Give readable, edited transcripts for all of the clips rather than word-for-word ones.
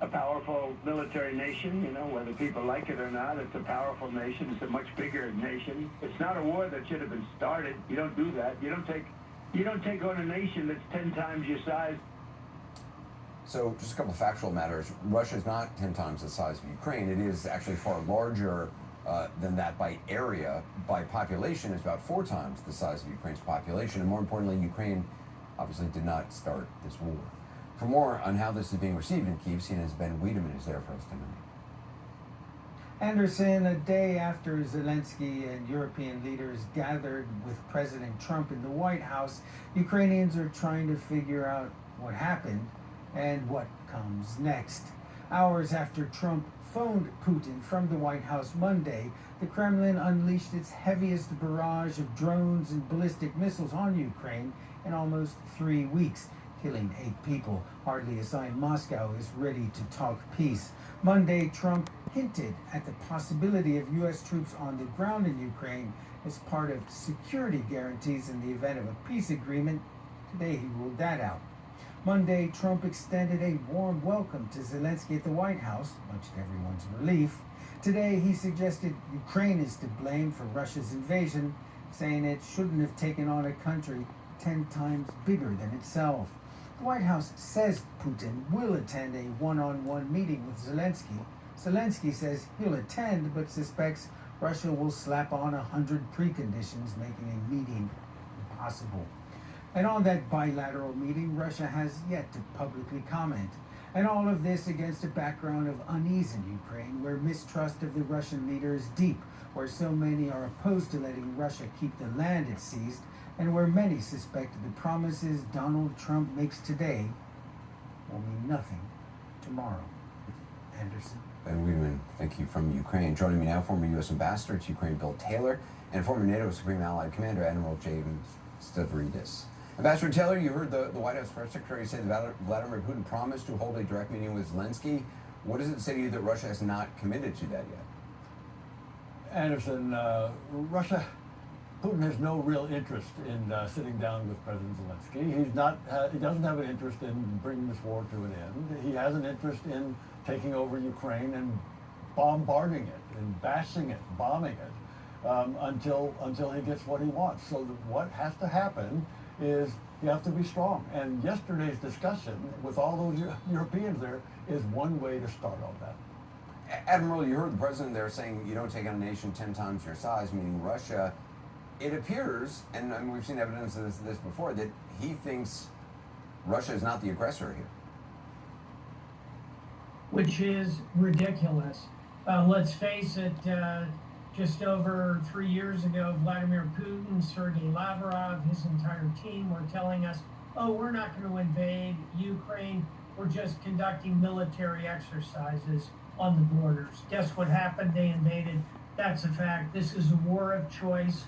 a powerful military nation, whether people like it or not. It's a powerful nation. It's a much bigger nation. It's not a war that should have been started. You don't do that. You don't take on a nation that's 10 times your size. So just a couple of factual matters. Russia is not 10 times the size of Ukraine. It is actually far larger than that by area. By population, it's about 4 times the size of Ukraine's population. And more importantly, Ukraine obviously did not start this war. For more on how this is being received in Kyiv, CNN's Ben Wiedemann is there for us tonight. Anderson, a day after Zelensky and European leaders gathered with President Trump in the White House, Ukrainians are trying to figure out what happened and what comes next. Hours after Trump phoned Putin from the White House Monday, the Kremlin unleashed its heaviest barrage of drones and ballistic missiles on Ukraine in almost 3 weeks, killing 8 people. Hardly a sign Moscow is ready to talk peace. Monday, Trump hinted at the possibility of U.S. troops on the ground in Ukraine as part of security guarantees in the event of a peace agreement. Today, he ruled that out. Monday, Trump extended a warm welcome to Zelensky at the White House, much to everyone's relief. Today, he suggested Ukraine is to blame for Russia's invasion, saying it shouldn't have taken on a country 10 times bigger than itself. The White House says Putin will attend a one-on-one meeting with Zelensky. Zelensky says he'll attend, but suspects Russia will slap on 100 preconditions, making a meeting impossible. And on that bilateral meeting, Russia has yet to publicly comment. And all of this against a background of unease in Ukraine, where mistrust of the Russian leader is deep, where so many are opposed to letting Russia keep the land it seized, and where many suspect the promises Donald Trump makes today will mean nothing tomorrow. Anderson. Ben Wiedemann, thank you from Ukraine. Joining me now, former U.S. Ambassador to Ukraine, Bill Taylor, and former NATO Supreme Allied Commander, Admiral James Stavridis. Ambassador Taylor, you heard the White House press secretary say that Vladimir Putin promised to hold a direct meeting with Zelensky. What does it say to you that Russia has not committed to that yet? Anderson, Putin has no real interest in sitting down with President Zelensky. He doesn't have an interest in bringing this war to an end. He has an interest in taking over Ukraine and bombarding it and bashing it, bombing it, until he gets what he wants. So what has to happen is you have to be strong. And yesterday's discussion with all those Europeans there is one way to start on that. Admiral, you heard the president there saying you don't take on a nation 10 times your size, meaning Russia. It appears, and I mean, we've seen evidence of this before, that he thinks Russia is not the aggressor here. Which is ridiculous. Let's face it, just over 3 years ago, Vladimir Putin, Sergei Lavrov, his entire team were telling us, oh, we're not going to invade Ukraine. We're just conducting military exercises on the borders. Guess what happened? They invaded. That's a fact. This is a war of choice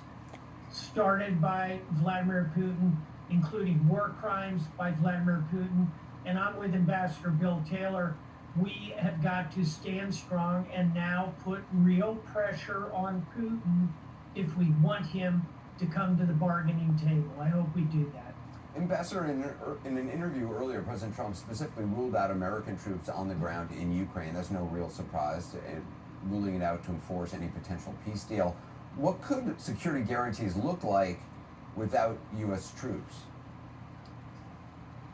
started by Vladimir Putin, including war crimes by Vladimir Putin. And I'm with Ambassador Bill Taylor. We have got to stand strong and now put real pressure on Putin if we want him to come to the bargaining table. I hope we do that. Ambassador, in an interview earlier, President Trump specifically ruled out American troops on the ground in Ukraine. That's no real surprise, ruling it out to enforce any potential peace deal. What could security guarantees look like without U.S. troops?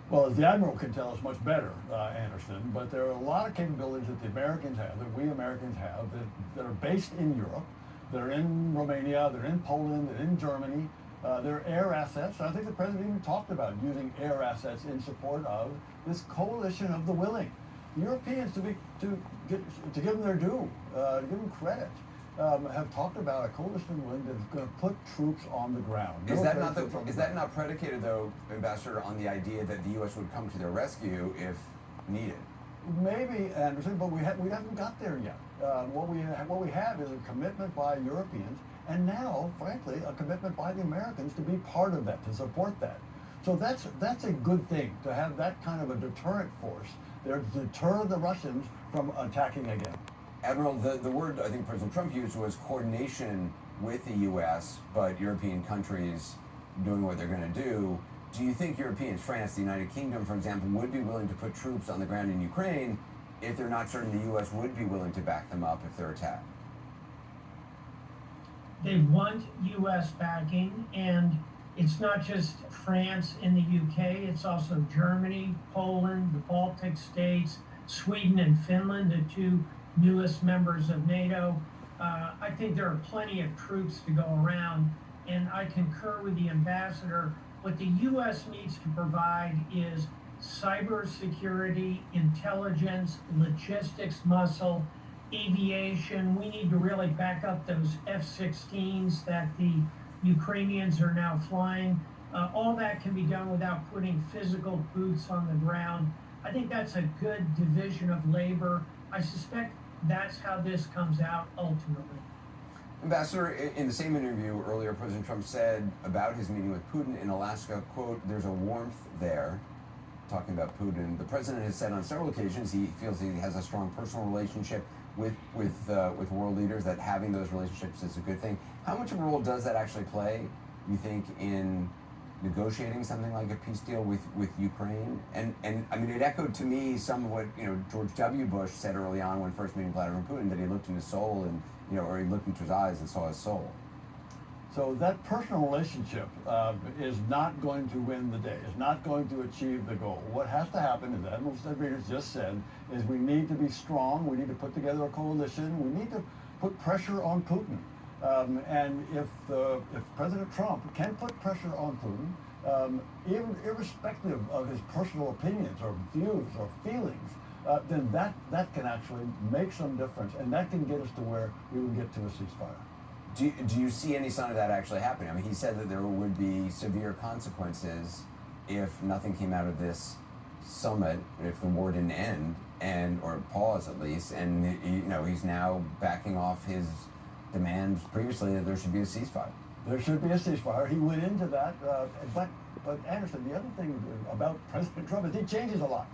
Well, as the Admiral can tell us much better, Anderson, but there are a lot of capabilities that the Americans have, that we Americans have, that are based in Europe, that are in Romania, they're in Poland, they're in Germany. They're air assets. I think the president even talked about using air assets in support of this coalition of the willing. Europeans, to give them their due, to give them credit, have talked about a coalition willing that's going to put troops on the ground. Is that not predicated, though, Ambassador, on the idea that the U.S. would come to their rescue if needed? Maybe, Anderson, but we haven't got there yet. What we have is a commitment by Europeans, and now, frankly, a commitment by the Americans to be part of that, to support that. So that's a good thing, to have that kind of a deterrent force there to deter the Russians from attacking again. Admiral, the word I think President Trump used was coordination with the U.S., but European countries doing what they're going to do. Do you think Europeans, France, the United Kingdom, for example, would be willing to put troops on the ground in Ukraine if they're not certain the U.S. would be willing to back them up if they're attacked? They want U.S. backing, and it's not just France and the UK, it's also Germany, Poland, the Baltic states, Sweden, and Finland, the two newest members of NATO. I think there are plenty of troops to go around, and I concur with the ambassador. What the U.S. needs to provide is cybersecurity, intelligence, logistics muscle, aviation. We need to really back up those F-16s that the Ukrainians are now flying. All that can be done without putting physical boots on the ground. I think that's a good division of labor. I suspect that's how this comes out ultimately. Ambassador, in the same interview earlier, President Trump said about his meeting with Putin in Alaska, quote, "There's a warmth there," talking about Putin. The president has said on several occasions he feels he has a strong personal relationship with world leaders, that having those relationships is a good thing. How much of a role does that actually play, you think, in negotiating something like a peace deal with Ukraine? And I mean, it echoed to me some of what George W. Bush said early on when first meeting Vladimir Putin, that he looked in his soul and or he looked into his eyes and saw his soul. So that personal relationship is not going to win the day, is not going to achieve the goal. What has to happen, as Admiral Stavridis just said, is we need to be strong, we need to put together a coalition, we need to put pressure on Putin. And if President Trump can put pressure on Putin, even irrespective of his personal opinions or views or feelings, then that can actually make some difference, and that can get us to where we would get to a ceasefire. Do you see any sign of that actually happening? I mean, he said that there would be severe consequences if nothing came out of this summit, if the war didn't end, or pause at least, and he's now backing off his demands previously that there should be a ceasefire. There should be a ceasefire. He went into that, but Anderson, the other thing about President Trump is he changes a lot,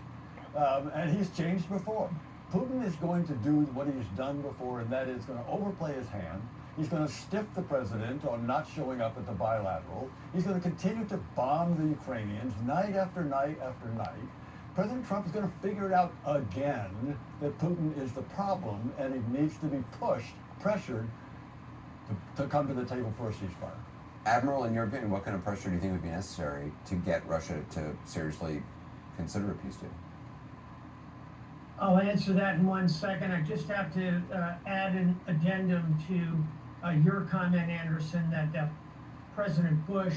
and he's changed before. Putin is going to do what he's done before, and that is going to overplay his hand. He's going to stiff the president on not showing up at the bilateral. He's going to continue to bomb the Ukrainians night after night after night. President Trump is going to figure it out again that Putin is the problem, and he needs to be pressured to come to the table for a ceasefire. Admiral, in your opinion, what kind of pressure do you think would be necessary to get Russia to seriously consider a peace deal? I'll answer that in 1 second. I just have to add an addendum to your comment, Anderson, that President Bush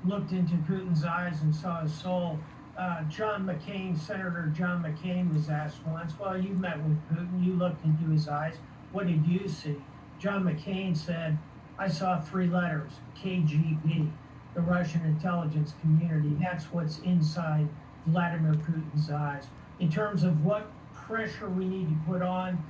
looked into Putin's eyes and saw his soul. Senator John McCain was asked once, well, you met with Putin, you looked into his eyes, what did you see? John McCain said, I saw 3 letters, KGB, the Russian intelligence community. That's what's inside Vladimir Putin's eyes. In terms of what pressure we need to put on,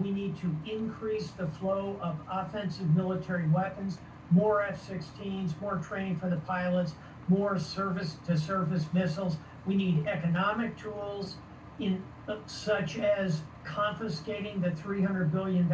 we need to increase the flow of offensive military weapons, more F-16s, more training for the pilots, more surface-to-surface missiles. We need economic tools such as confiscating the $300 billion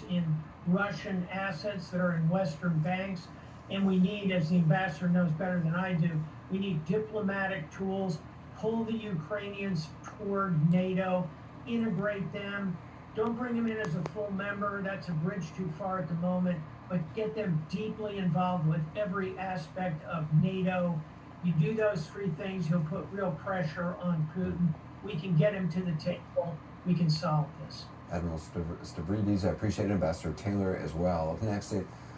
in Russian assets that are in Western banks. And we need, as the ambassador knows better than I do, we need diplomatic tools, pull the Ukrainians toward NATO, integrate them. Don't bring them in as a full member. That's a bridge too far at the moment. But get them deeply involved with every aspect of NATO. You do those 3 things, you'll put real pressure on Putin. We can get him to the table. We can solve this. Admiral Stavridis, I appreciate it. Ambassador Taylor as well. Up next,